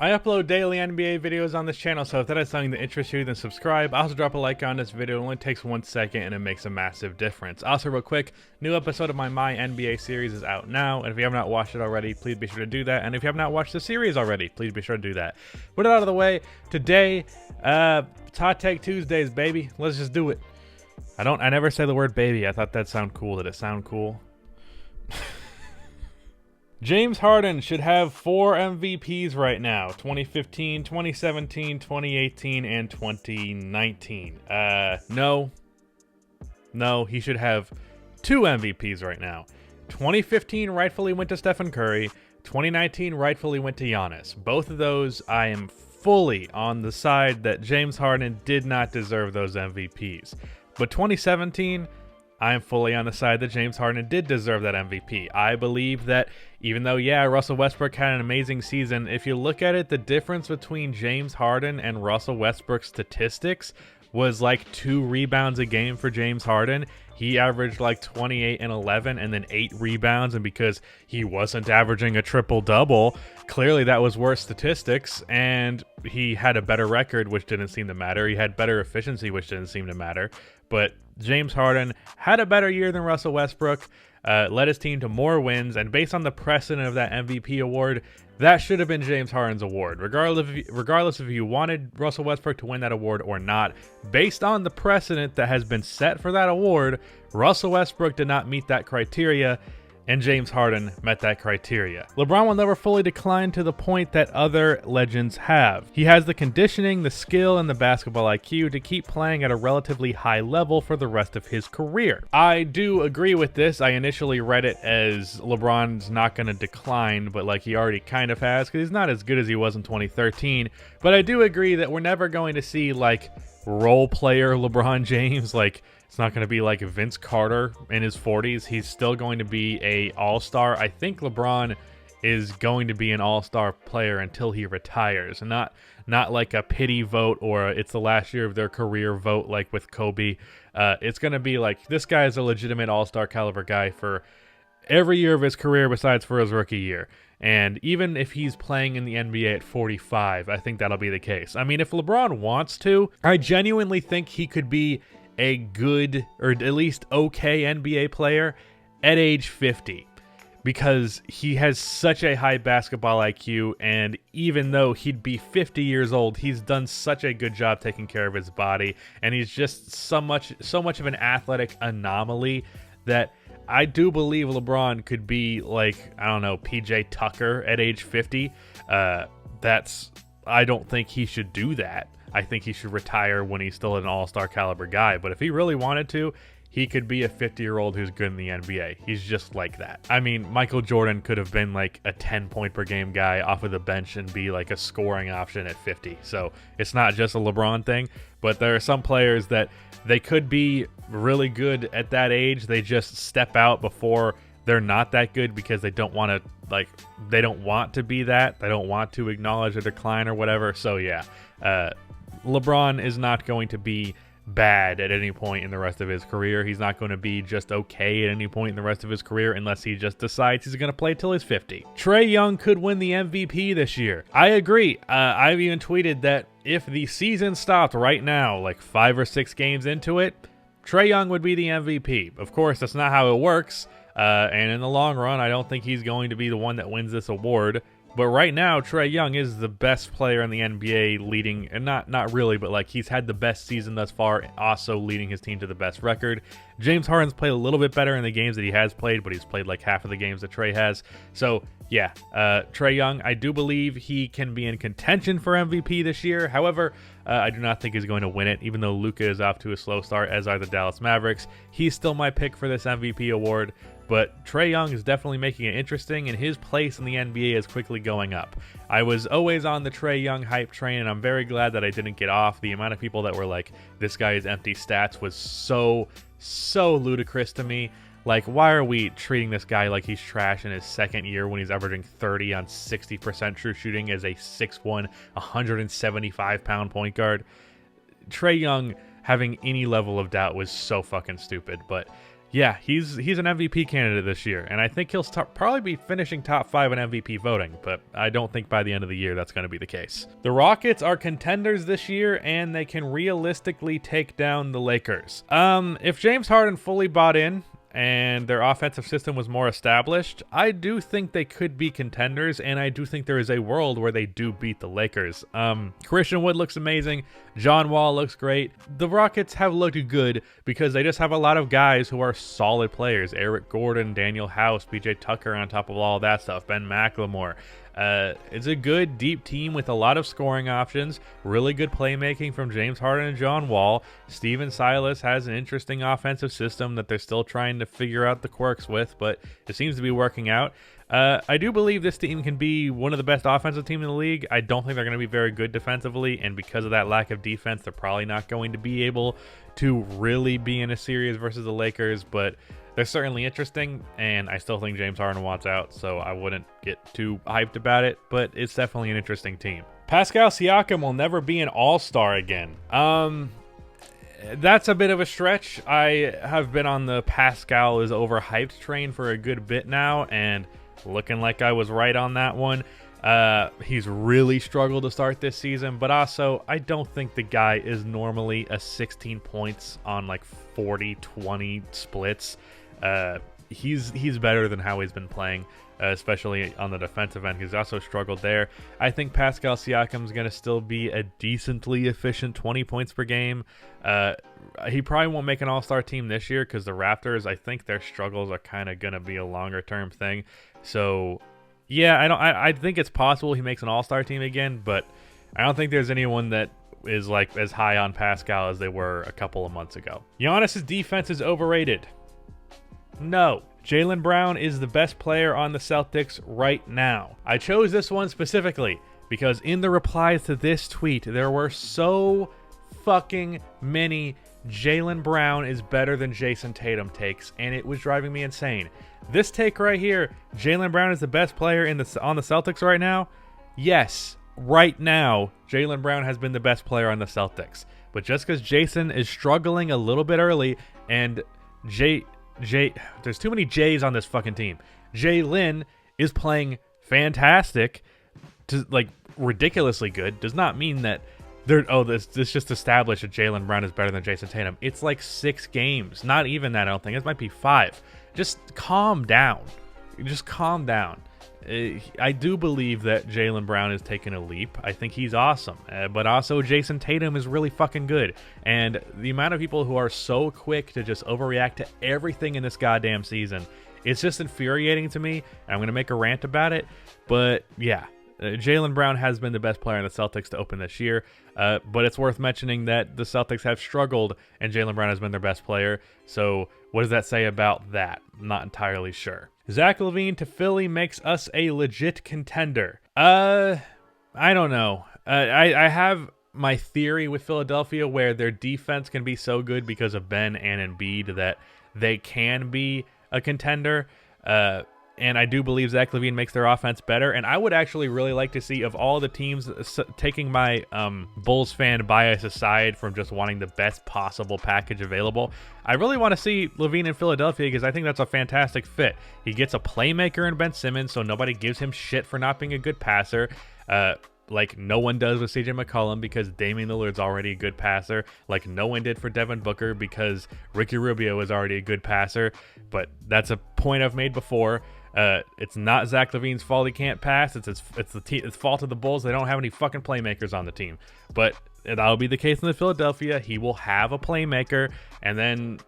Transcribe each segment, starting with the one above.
I upload daily NBA videos on this channel, so if that is something that interests you, then subscribe. Also drop a like on this video. It only takes 1 second and it makes a massive difference. Also real quick, new episode of my NBA series is out now, and if you have not watched it already, please be sure to do that. And if you have not watched the series already, please be sure to do that. Put it out of the way. Today, it's Hot Take Tuesdays, baby. Let's just do it. I never say the word baby. I thought that'd sound cool. Did it sound cool? James Harden should have 4 MVPs right now. 2015, 2017, 2018, and 2019. No, he should have 2 MVPs right now. 2015 rightfully went to Stephen Curry. 2019 rightfully went to Giannis. Both of those, I am fully on the side that James Harden did not deserve those MVPs. But 2017, I am fully on the side that James Harden did deserve that MVP. I believe that even though, yeah, Russell Westbrook had an amazing season, if you look at it, the difference between James Harden and Russell Westbrook's statistics was like 2 rebounds a game for James Harden. He averaged like 28 and 11 and then 8 rebounds, and because he wasn't averaging a triple-double, clearly that was worse statistics, and he had a better record, which didn't seem to matter. He had better efficiency, which didn't seem to matter. But James Harden had a better year than Russell Westbrook, led his team to more wins, and based on the precedent of that MVP award, that should have been James Harden's award. Regardless if you wanted Russell Westbrook to win that award or not, based on the precedent that has been set for that award, Russell Westbrook did not meet that criteria, and James Harden met that criteria. LeBron will never fully decline to the point that other legends have. He has the conditioning, the skill, and the basketball IQ to keep playing at a relatively high level for the rest of his career. I do agree with this. I initially read it as LeBron's not going to decline, but like he already kind of has, because he's not as good as he was in 2013. But I do agree that we're never going to see like role player LeBron James. Like, it's not going to be like Vince Carter in his 40s. He's still going to be a all-star. I think LeBron is going to be an all-star player until he retires. Not like a pity vote or it's the last year of their career vote like with Kobe. It's going to be like, this guy is a legitimate all-star caliber guy for every year of his career besides for his rookie year. And even if he's playing in the NBA at 45, I think that'll be the case. I mean, if LeBron wants to, I genuinely think he could be a good or at least okay NBA player at age 50, because he has such a high basketball IQ, and even though he'd be 50 years old, he's done such a good job taking care of his body, and he's just so much of an athletic anomaly that I do believe LeBron could be like, I don't know, PJ Tucker at age 50. I don't think he should do that. I think he should retire when he's still an all-star caliber guy. But if he really wanted to, he could be a 50-year-old who's good in the NBA. He's just like that. I mean, Michael Jordan could have been like a 10-point-per-game guy off of the bench and be like a scoring option at 50. So it's not just a LeBron thing, but there are some players that they could be really good at that age. They just step out before they're not that good because they don't want to be that. They don't want to acknowledge a decline or whatever. So yeah, LeBron is not going to be bad at any point in the rest of his career. He's not going to be just okay at any point in the rest of his career unless he just decides he's going to play till he's 50. Trae Young could win the MVP this year. I agree. I've even tweeted that if the season stopped right now, like 5 or 6 games into it, Trae Young would be the MVP. Of course, that's not how it works. And in the long run, I don't think he's going to be the one that wins this award. But right now, Trae Young is the best player in the NBA, leading, and not really, but like he's had the best season thus far, also leading his team to the best record. James Harden's played a little bit better in the games that he has played, but he's played like half of the games that Trae has. So yeah, Trae Young, I do believe he can be in contention for MVP this year. However, I do not think he's going to win it, even though Luka is off to a slow start, as are the Dallas Mavericks. He's still my pick for this MVP award. But Trae Young is definitely making it interesting, and his place in the NBA is quickly going up. I was always on the Trae Young hype train, and I'm very glad that I didn't get off. The amount of people that were like, this guy is empty stats was so ludicrous to me. Like, why are we treating this guy like he's trash in his second year when he's averaging 30 on 60% true shooting as a 6'1", 175-pound point guard? Trae Young having any level of doubt was so fucking stupid, but Yeah, he's an MVP candidate this year, and I think he'll probably be finishing top 5 in MVP voting, but I don't think by the end of the year that's going to be the case. The Rockets are contenders this year, and they can realistically take down the Lakers. If James Harden fully bought in, and their offensive system was more established, I do think they could be contenders, and I do think there is a world where they do beat the Lakers. Christian Wood looks amazing. John Wall looks great. The Rockets have looked good because they just have a lot of guys who are solid players. Eric Gordon, Daniel House, PJ Tucker on top of all that stuff, Ben McLemore. It's a good, deep team with a lot of scoring options, really good playmaking from James Harden and John Wall. Steven Silas has an interesting offensive system that they're still trying to figure out the quirks with, but it seems to be working out. I do believe this team can be one of the best offensive teams in the league. I don't think they're going to be very good defensively, and because of that lack of defense, they're probably not going to be able to really be in a series versus the Lakers, but they're certainly interesting, and I still think James Harden wants out, so I wouldn't get too hyped about it, but it's definitely an interesting team. Pascal Siakam will never be an all-star again. That's a bit of a stretch. I have been on the Pascal is overhyped train for a good bit now, and looking like I was right on that one. He's really struggled to start this season, but also I don't think the guy is normally a 16 points on like 40-20 splits. He's better than how he's been playing, especially on the defensive end. He's also struggled there. I think Pascal Siakam is going to still be a decently efficient 20 points per game. He probably won't make an all-star team this year because the Raptors, I think their struggles are kind of going to be a longer-term thing. So, yeah, I think it's possible he makes an all-star team again, but I don't think there's anyone that is like as high on Pascal as they were a couple of months ago. Giannis's defense is overrated. No. Jaylen Brown is the best player on the Celtics right now. I chose this one specifically because in the replies to this tweet, there were so fucking many Jaylen Brown is better than Jason Tatum takes, and it was driving me insane. This take right here, Jaylen Brown is the best player on the Celtics right now? Yes, right now, Jaylen Brown has been the best player on the Celtics. But just because Jason is struggling a little bit early, and there's too many J's on this fucking team. Jaylen is playing fantastic, to like ridiculously good, does not mean that this just established that Jaylen Brown is better than Jason Tatum. It's like 6 games. Not even that, I don't think. It might be 5. Just calm down. Just calm down. I do believe that Jaylen Brown is taking a leap. I think he's awesome. But also Jason Tatum is really fucking good. And the amount of people who are so quick to just overreact to everything in this goddamn season, it's just infuriating to me. I'm going to make a rant about it. But yeah, Jaylen Brown has been the best player in the Celtics to open this year. But it's worth mentioning that the Celtics have struggled and Jaylen Brown has been their best player. So what does that say about that? I'm not entirely sure. Zach LaVine to Philly makes us a legit contender. I don't know. I have my theory with Philadelphia where their defense can be so good because of Ben and Embiid that they can be a contender. And I do believe Zach LaVine makes their offense better. And I would actually really like to see, of all the teams, taking my Bulls fan bias aside from just wanting the best possible package available, I really want to see LaVine in Philadelphia because I think that's a fantastic fit. He gets a playmaker in Ben Simmons, so nobody gives him shit for not being a good passer. Like no one does with CJ McCollum because Damian Lillard's already a good passer. Like no one did for Devin Booker because Ricky Rubio is already a good passer. But that's a point I've made before. It's not Zach LaVine's fault he can't pass. It's the fault of the Bulls. They don't have any fucking playmakers on the team. But that'll be the case in the Philadelphia. He will have a playmaker, and then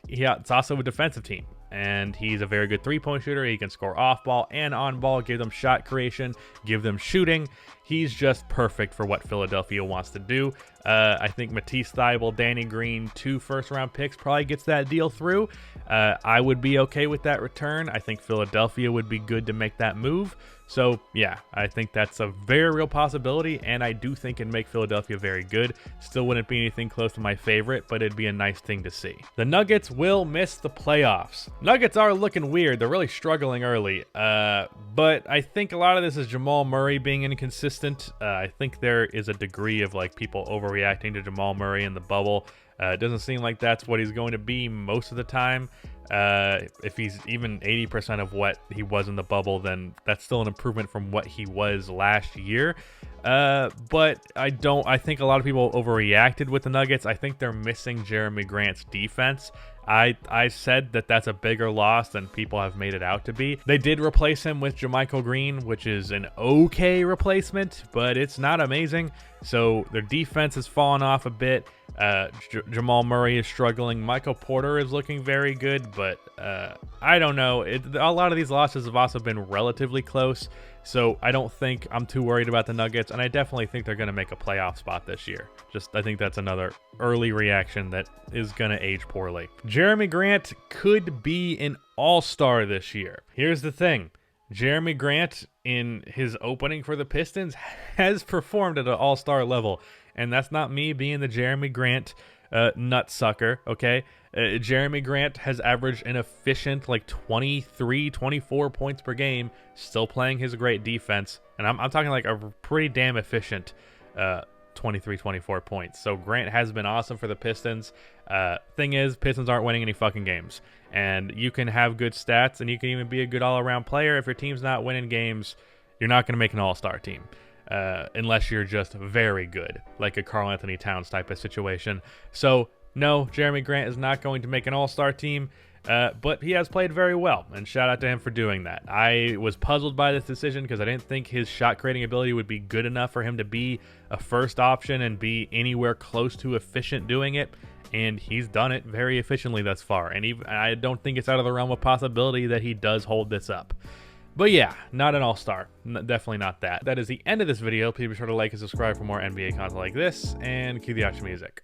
it's also a defensive team. And he's a very good three-point shooter. He can score off ball and on ball, give them shot creation, give them shooting. He's just perfect for what Philadelphia wants to do. I think Matisse Thybulle, Danny Green, 2 first-round picks probably gets that deal through. I would be okay with that return. I think Philadelphia would be good to make that move. So, yeah, I think that's a very real possibility, and I do think it'd make Philadelphia very good. Still wouldn't be anything close to my favorite, but it'd be a nice thing to see. The Nuggets will miss the playoffs. Nuggets are looking weird. They're really struggling early, but I think a lot of this is Jamal Murray being inconsistent. I think there is a degree of like people overreacting to Jamal Murray in the bubble. It doesn't seem like that's what he's going to be most of the time. If he's even 80% of what he was in the bubble, then that's still an improvement from what he was last year. But I think a lot of people overreacted with the Nuggets. I think they're missing Jeremy Grant's defense. I said that that's a bigger loss than people have made it out to be. They did replace him with JaMychal Green, which is an okay replacement, but it's not amazing. So their defense has fallen off a bit. Jamal Murray is struggling. Michael Porter is looking very good, but I don't know. A lot of these losses have also been relatively close, so I don't think I'm too worried about the Nuggets, and I definitely think they're going to make a playoff spot this year. I think that's another early reaction that is going to age poorly. Jeremy Grant could be an all-star this year. Here's the thing. Jeremy Grant, in his opening for the Pistons, has performed at an all-star level. And that's not me being the Jeremy Grant nutsucker, okay? Jeremy Grant has averaged an efficient, like, 23, 24 points per game, still playing his great defense. And I'm talking like a pretty damn efficient 23, 24 points. So Grant has been awesome for the Pistons. Thing is, Pistons aren't winning any fucking games. And you can have good stats, and you can even be a good all-around player. If your team's not winning games, you're not going to make an all-star team. Unless you're just very good, like a Karl Anthony Towns type of situation. So, no, Jeremy Grant is not going to make an all-star team, but he has played very well, and shout out to him for doing that. I was puzzled by this decision because I didn't think his shot-creating ability would be good enough for him to be a first option and be anywhere close to efficient doing it, and he's done it very efficiently thus far, and I don't think it's out of the realm of possibility that he does hold this up. But yeah, not an all-star. Definitely not that. That is the end of this video. Please be sure to like and subscribe for more NBA content like this, and cue the action music.